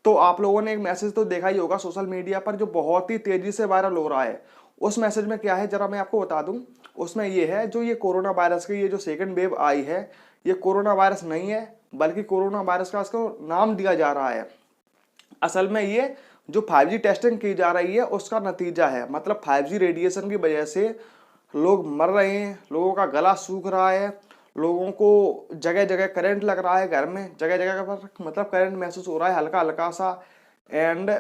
तो आप लोगों ने एक मैसेज तो देखा ही होगा सोशल मीडिया पर जो बहुत ही तेजी से वायरल हो रहा है। उस मैसेज में क्या है जरा मैं आपको बता दूं। उसमें ये है जो ये कोरोना वायरस की ये जो सेकंड वेव आई है, ये कोरोना वायरस नहीं है, बल्कि कोरोना वायरस का इसको नाम दिया जा रहा है। असल में ये जो 5G टेस्टिंग की जा रही है उसका नतीजा है। मतलब 5G रेडिएशन की वजह से लोग मर रहे हैं, लोगों का गला सूख रहा है, लोगों को जगह जगह करंट लग रहा है, घर में जगह जगह पर मतलब करंट महसूस हो रहा है हल्का हल्का सा। एंड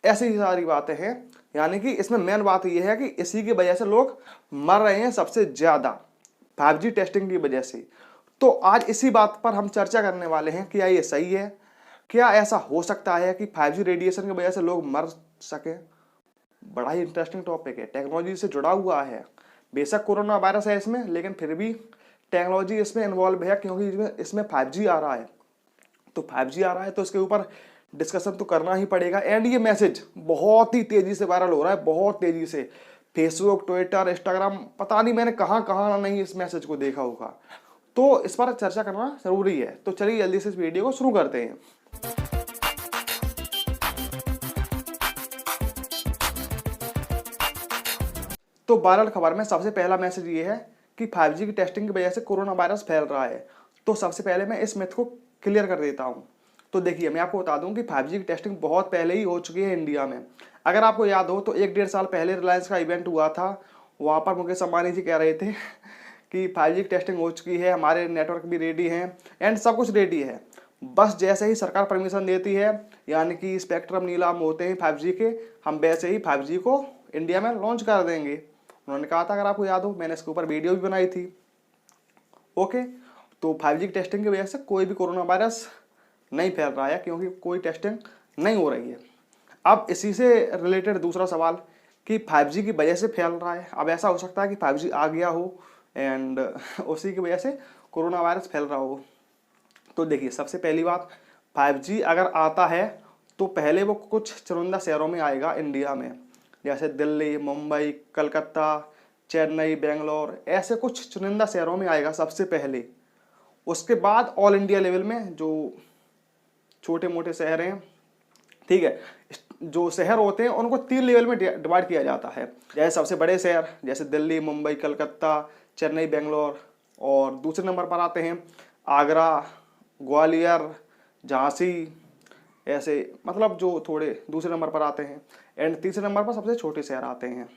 ऐसी सारी बातें हैं। यानी कि इसमें मेन बात यह है कि इसी की वजह से लोग मर रहे हैं सबसे ज्यादा, 5G टेस्टिंग की वजह से। तो आज इसी बात पर हम चर्चा करने वाले हैं, क्या ये सही है, क्या ऐसा हो सकता है कि 5G रेडिएशन की वजह से लोग मर सके। बड़ा ही इंटरेस्टिंग टॉपिक है, टेक्नोलॉजी से जुड़ा हुआ है। बेशक कोरोना वायरस है इसमें, लेकिन फिर भी टेक्नोलॉजी इसमें इन्वॉल्व है, क्योंकि इसमें 5G आ रहा है। तो 5G आ रहा है तो इसके ऊपर डिस्कशन तो करना ही पड़ेगा। एंड ये मैसेज बहुत ही तेजी से वायरल हो रहा है, बहुत तेजी से। फेसबुक, ट्विटर, इंस्टाग्राम, पता नहीं मैंने कहाँ कहाँ नहीं इस मैसेज को देखा होगा। तो इस पर चर्चा करना जरूरी है। तो चलिए जल्दी से इस वीडियो को शुरू करते हैं। तो वायरल खबर में सबसे पहला मैसेज ये है कि 5G की टेस्टिंग की वजह से कोरोना वायरस फैल रहा है। तो सबसे पहले मैं इस मिथ को क्लियर कर देता हूं। तो देखिए मैं आपको बता दूं कि 5G की टेस्टिंग बहुत पहले ही हो चुकी है इंडिया में। अगर आपको याद हो तो 1-1.5 साल पहले रिलायंस का इवेंट हुआ था, वहां पर मुकेश अंबानी जी कह रहे थे कि 5G की टेस्टिंग हो चुकी है, हमारे नेटवर्क भी रेडी हैं एंड सब कुछ रेडी है। बस जैसे ही सरकार परमिशन देती है, यानी कि स्पेक्ट्रम नीलाम होते हैं 5G के, हम वैसे ही 5G को इंडिया में लॉन्च कर देंगे। उन्होंने कहा था, अगर आपको याद हो मैंने इसके ऊपर वीडियो भी बनाई थी। ओके, तो 5G की टेस्टिंग की वजह से कोई भी कोरोना वायरस नहीं फैल रहा है, क्योंकि कोई टेस्टिंग नहीं हो रही है। अब इसी से रिलेटेड दूसरा सवाल कि 5G की वजह से फैल रहा है। अब ऐसा हो सकता है कि 5G आ गया हो एंड उसी की वजह से कोरोना वायरस फैल रहा हो। तो देखिए सबसे पहली बात, 5G अगर आता है तो पहले वो कुछ चुनिंदा शहरों में आएगा इंडिया में, जैसे दिल्ली, मुंबई, कलकत्ता, चेन्नई, बेंगलोर, ऐसे कुछ चुनिंदा शहरों में आएगा सबसे पहले। उसके बाद ऑल इंडिया लेवल में जो छोटे मोटे शहर हैं, ठीक है, जो शहर होते हैं उनको 3 लेवल में डिवाइड किया जाता है। जैसे सबसे बड़े शहर जैसे दिल्ली, मुंबई, कलकत्ता, चेन्नई, बेंगलोर, और दूसरे नंबर पर आते हैं आगरा, ग्वालियर, झांसी, ऐसे मतलब जो थोड़े दूसरे नंबर पर आते हैं। एंड तीसरे नंबर पर सबसे छोटे शहर आते हैं।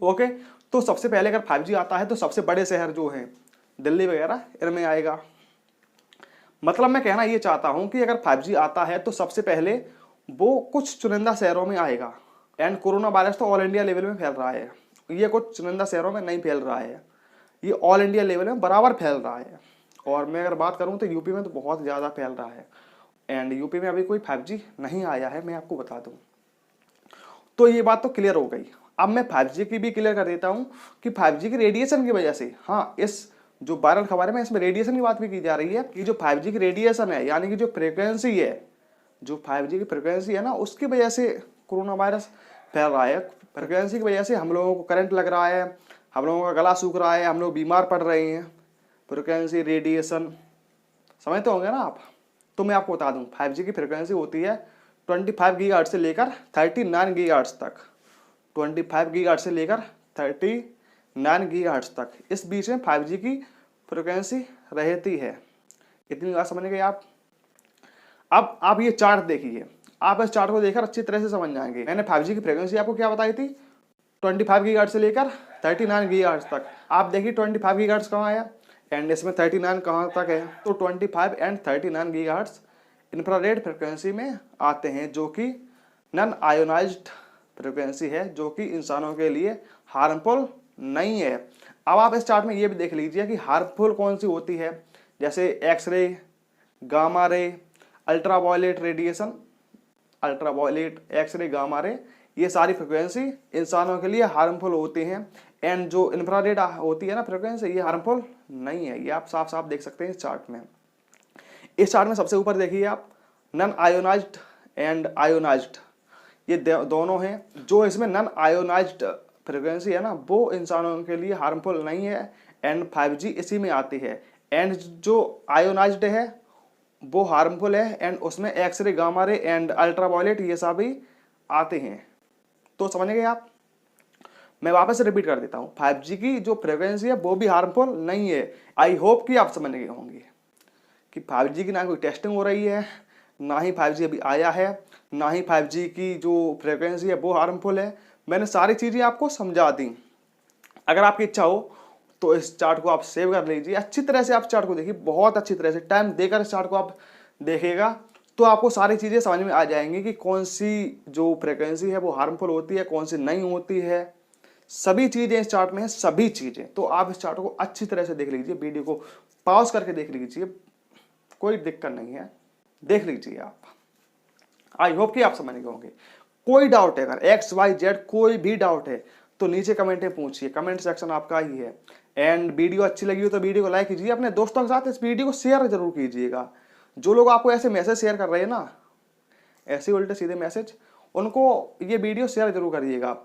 ओके, तो सबसे पहले अगर 5G आता है तो सबसे बड़े शहर जो हैं दिल्ली वगैरह इनमें आएगा। मतलब मैं कहना ये चाहता हूं कि अगर 5G आता है तो सबसे पहले वो कुछ चुनिंदा शहरों में आएगा। एंड कोरोना वायरस तो ऑल इंडिया लेवल में फैल रहा है, ये कुछ चुनिंदा शहरों में नहीं फैल रहा है, ये ऑल इंडिया लेवल में बराबर फैल रहा है। और मैं अगर बात करूं तो यूपी में तो बहुत ज़्यादा फैल रहा है। एंड यूपी में अभी कोई 5G नहीं आया है, मैं आपको बता दूं। तो ये बात तो क्लियर हो गई। अब मैं 5G की भी क्लियर कर देता हूं कि 5G की रेडिएशन की वजह से, हाँ, इस जो वायरल खबर है इसमें रेडिएशन की बात भी की जा रही है कि जो 5G की रेडिएशन है, यानी कि जो फ्रिक्वेंसी है, जो 5G की फ्रिक्वेंसी है ना, उसकी वजह से कोरोना वायरस फैल रहा है। फ्रिक्वेंसी की वजह से हम लोगों को करंट लग रहा है, हम लोगों का गला सूख रहा है, हम लोग बीमार पड़ रहे हैं। फ्रिक्वेंसी, रेडिएशन, समझते होंगे ना आप। तो मैं आपको बता दूं 5G की फ्रिक्वेंसी होती है 25 गीगाहर्ट्ज से लेकर 39 गीगाहर्ट्ज तक। 25 गीगाहर्ट्ज से लेकर 39 गीगाहर्ट्ज तक, इस बीच में 5G की फ्रिक्वेंसी रहती है। इतनी बात समझ गए आप। अब आप ये चार्ट देखिए, आप इस चार्ट को देखकर अच्छी तरह से समझ जाएंगे। मैंने 5G की फ्रिक्वेंसी आपको क्या बताई थी, 25 गीगाहर्ट्ज से लेकर 39 गीगाहर्ट्ज तक। आप देखिए 25 गीगाहर्ट्ज कहाँ आया एंड इसमें 39 कहाँ तक है। तो 25 एंड 39 गीगाहर्ट्ज इंफ्रारेड फ्रिक्वेंसी में आते हैं, जो कि नॉन आयोनाइज्ड फ्रिक्वेंसी है, जो कि इंसानों के लिए हार्मफुल नहीं है। अब आप इस चार्ट में ये भी देख लीजिए कि हार्मफुल कौन सी होती है, जैसे X ray, gamma ray, ultraviolet radiation, ultraviolet, X ray, gamma ray, ये सारी फ्रिक्वेंसी इंसानों के लिए हार्मफुल होती हैं। एंड जो इंफ्रारेड होती है ना फ्रिक्वेंसी, ये हार्मफुल नहीं है। ये आप साफ साफ देख सकते हैं इस चार्ट में। इस चार्ट में सबसे ऊपर देखिए आप, नॉन आयोनाइज्ड एंड आयोनाइज्ड, ये दोनों हैं। जो इसमें नॉन आयोनाइज्ड फ्रिक्वेंसी है ना, वो इंसानों के लिए हार्मफुल नहीं है एंड 5G इसी में आती है। एंड जो आयोनाइज्ड है वो हार्मफुल है एंड उसमें X ray, gamma ray and ultraviolet ये सभी आते हैं। तो समझ गए आप। मैं वापस से रिपीट कर देता हूँ, 5G की जो फ्रिक्वेंसी है वो भी हार्मफुल नहीं है। आई होप कि आप समझ गए होंगे कि 5G की ना कोई टेस्टिंग हो रही है, ना ही 5G अभी आया है, ना ही 5G की जो फ्रिक्वेंसी है वो हार्मफुल है। मैंने सारी चीज़ें आपको समझा दी। अगर आपकी इच्छा हो तो इस चार्ट को आप सेव कर लीजिए, अच्छी तरह से आप चार्ट को देखिए, बहुत अच्छी तरह से टाइम देकर इस चार्ट को आप देखिएगा तो आपको सारी चीज़ें समझ में आ जाएंगी कि कौन सी जो फ्रिक्वेंसी है वो हार्मफुल होती है, कौन सी नहीं होती है। सभी चीज़ें इस चार्ट में है, सभी चीज़ें। तो आप इस चार्ट को अच्छी तरह से देख लीजिए, वीडियो को पॉज करके देख लीजिए, कोई दिक्कत नहीं है, देख लीजिए आप। आई होप कि आप समझ गए होंगे। कोई डाउट है, अगर एक्स वाई जेड कोई भी डाउट है तो नीचे कमेंट में पूछिए, कमेंट सेक्शन आपका ही है। एंड वीडियो अच्छी लगी हो तो वीडियो को लाइक कीजिए, अपने दोस्तों के साथ इस वीडियो को शेयर जरूर कीजिएगा। जो लोग आपको ऐसे मैसेज शेयर कर रहे हैं ना, ऐसे उल्टे सीधे मैसेज, उनको ये वीडियो शेयर जरूर करिएगा।